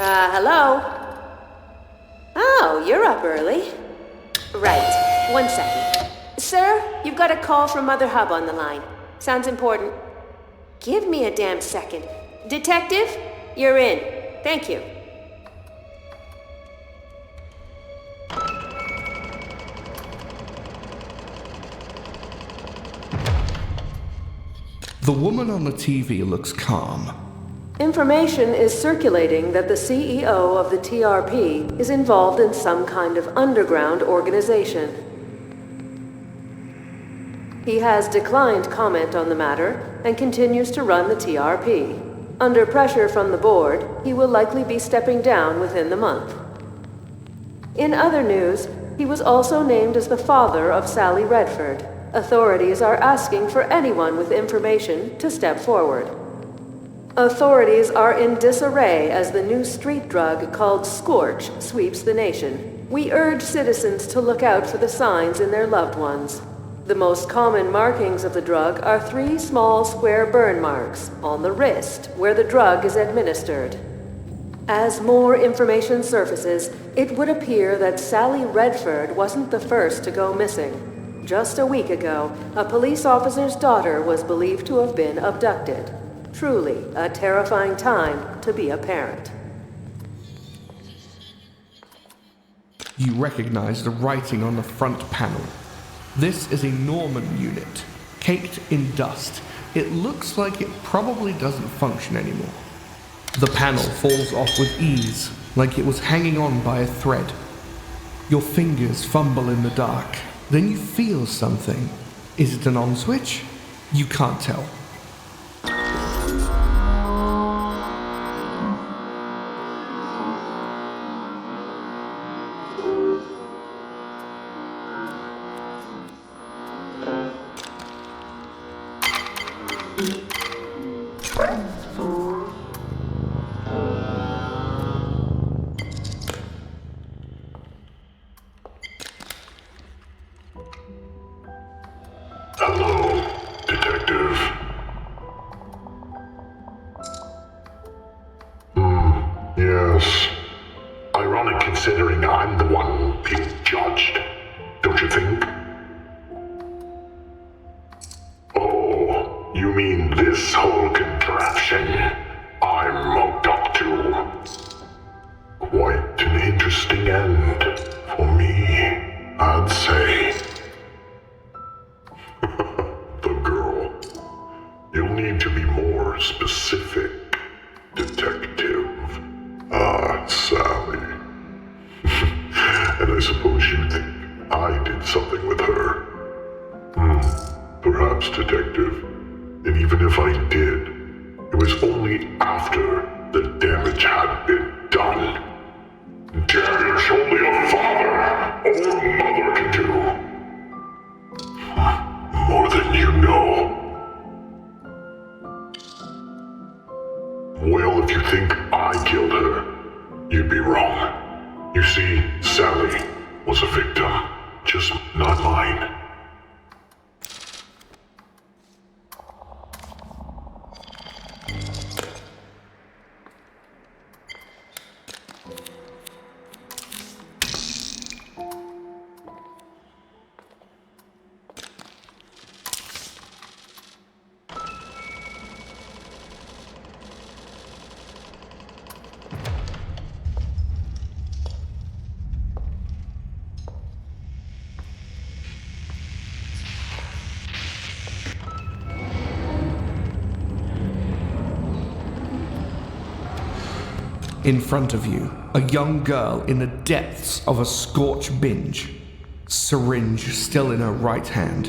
Hello? Oh, you're up early. Right, 1 second. Sir, you've got a call from Mother Hub on the line. Sounds important. Give me a damn second. Detective, you're in. Thank you. The woman on the TV looks calm. Information is circulating that the CEO of the TRP is involved in some kind of underground organization. He has declined comment on the matter and continues to run the TRP. Under pressure from the board, he will likely be stepping down within the month. In other news, he was also named as the father of Sally Redford. Authorities are asking for anyone with information to step forward. Authorities are in disarray as the new street drug called Scorch sweeps the nation. We urge citizens to look out for the signs in their loved ones. The most common markings of the drug are 3 small square burn marks on the wrist where the drug is administered. As more information surfaces, it would appear that Sally Redford wasn't the first to go missing. Just a week ago, a police officer's daughter was believed to have been abducted. Truly a terrifying time to be a parent. You recognize the writing on the front panel. This is a Norman unit, caked in dust. It looks like it probably doesn't function anymore. The panel falls off with ease, like it was hanging on by a thread. Your fingers fumble in the dark. Then you feel something. Is it an on switch? You can't tell. Hello, Detective. Yes. Ironic considering I'm the one being judged, don't you think? Oh, you mean this whole contraption I'm hooked up to? Quite an interesting end for me, I'd say. The girl. You'll need to be more specific, Detective. Sally. And I suppose you think I did something with her. Perhaps, Detective. And even if I did, it was only after the damage had been done. Damage only a father or mother can do. More than you know. Well, if you think I killed her, you'd be wrong. You see, Sally was a victim, just not mine. In front of you, a young girl in the depths of a Scorch binge. Syringe still in her right hand.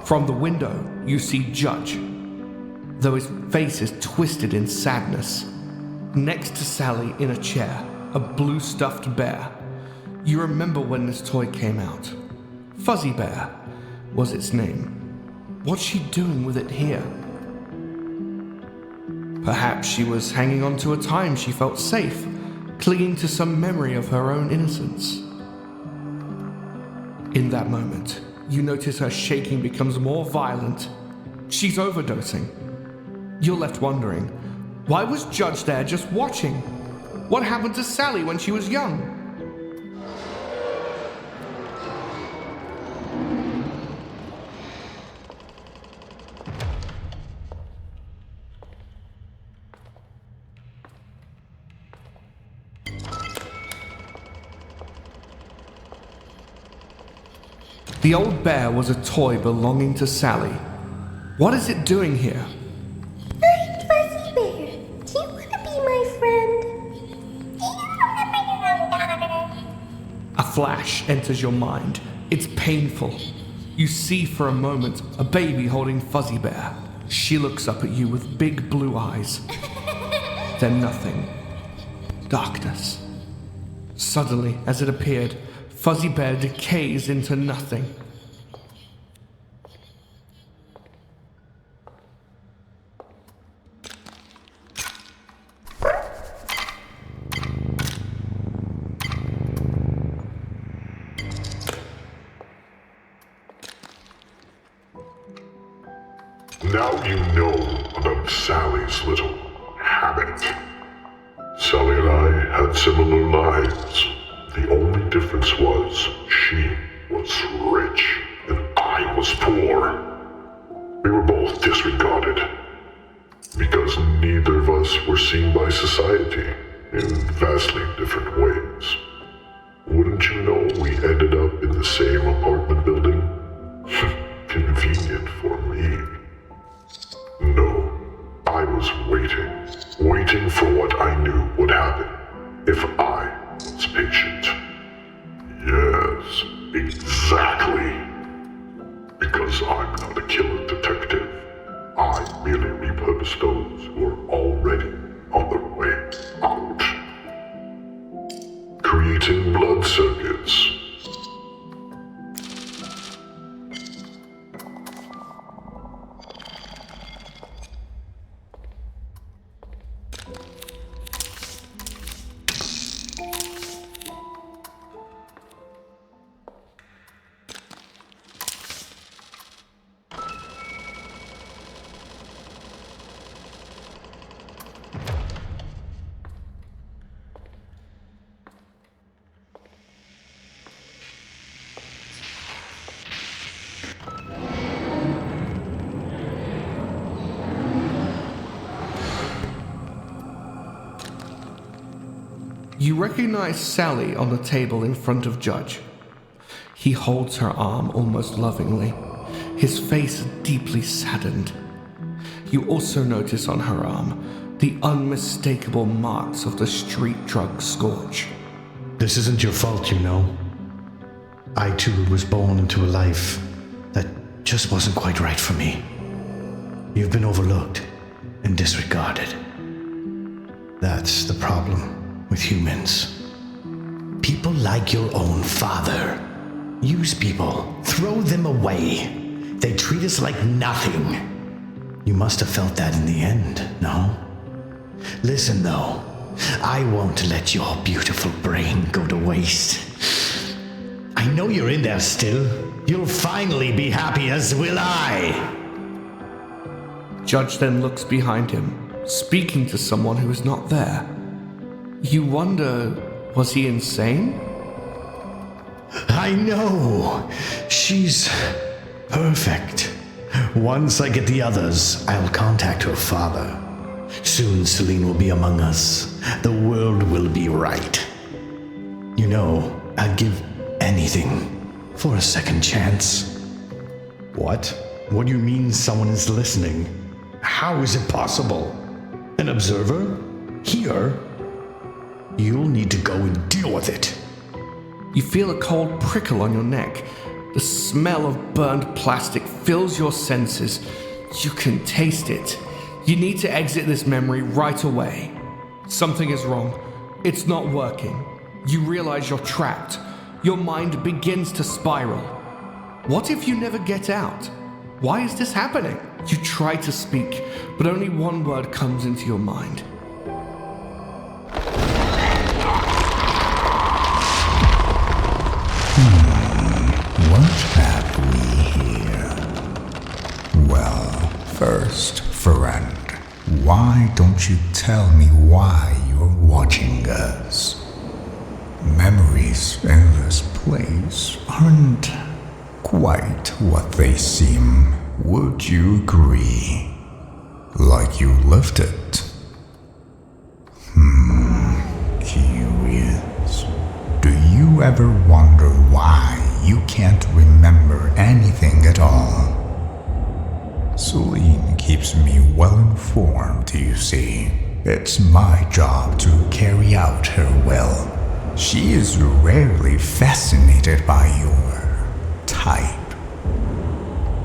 From the window, you see Judge, though his face is twisted in sadness. Next to Sally in a chair, a blue stuffed bear. You remember when this toy came out. Fuzzy Bear was its name. What's she doing with it here? Perhaps she was hanging on to a time she felt safe, clinging to some memory of her own innocence. In that moment, you notice her shaking becomes more violent. She's overdosing. You're left wondering, Why was Judge there just watching? What happened to Sally when she was young? The old bear was a toy belonging to Sally. What is it doing here? I'm Fuzzy Bear. Do you want to be my friend? Do you remember your own daughter? A flash enters your mind. It's painful. You see for a moment a baby holding Fuzzy Bear. She looks up at you with big blue eyes. Then nothing. Darkness. Suddenly, as it appeared, Fuzzy Bear decays into nothing. Now you know about Sally's little habit. Sally and I had similar lives. The only difference was she was rich and I was poor. We were both disregarded because neither of us were seen by society in vastly different ways. Wouldn't you know we ended up in the same apartment building? Convenient for me. No, I was waiting for what I knew would happen if I was patient. Yes, exactly. Because I'm not a killer detective. I merely repurpose those who are already on their way out. Creating blood circuits. You recognize Sally on the table in front of Judge. He holds her arm almost lovingly, his face deeply saddened. You also notice on her arm the unmistakable marks of the street drug scourge. This isn't your fault, you know. I too was born into a life that just wasn't quite right for me. You've been overlooked and disregarded. That's the problem with humans. People like your own father use people, throw them away. They treat us like nothing. You must have felt that in the end, no? Listen though, I won't let your beautiful brain go to waste. I know you're in there still. You'll finally be happy, as will I. Judge then looks behind him, speaking to someone who is not there. You wonder, was he insane? I know. She's perfect. Once I get the others, I'll contact her father. Soon Celine will be among us. The world will be right. You know, I'd give anything for a second chance. What? What do you mean someone is listening? How is it possible? An observer? Here? You'll need to go and deal with it. You feel a cold prickle on your neck. The smell of burned plastic fills your senses. You can taste it. You need to exit this memory right away. Something is wrong. It's not working. You realize you're trapped. Your mind begins to spiral. What if you never get out? Why is this happening? You try to speak, but only one word comes into your mind. What have we here? Well, first, friend, why don't you tell me why you're watching us? Memories in this place aren't quite what they seem. Would you agree? Like you lived it? Curious. Do you ever wonder why you can't remember anything at all? Celine keeps me well informed, you see. It's my job to carry out her will. She is rarely fascinated by your type.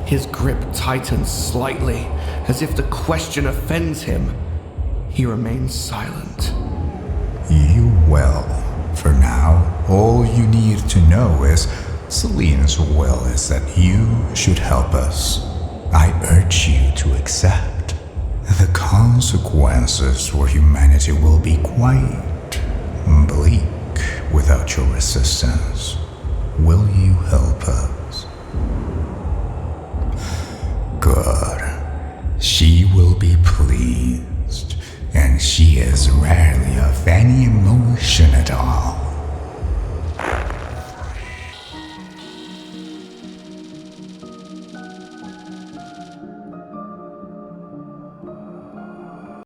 His grip tightens slightly, as if the question offends him. He remains silent. You will. For now, all you need to know is Celine's will is that you should help us. I urge you to accept. The consequences for humanity will be quite bleak without your assistance. Will you help us? Good. She will be pleased, and she is rarely of any emotion at all.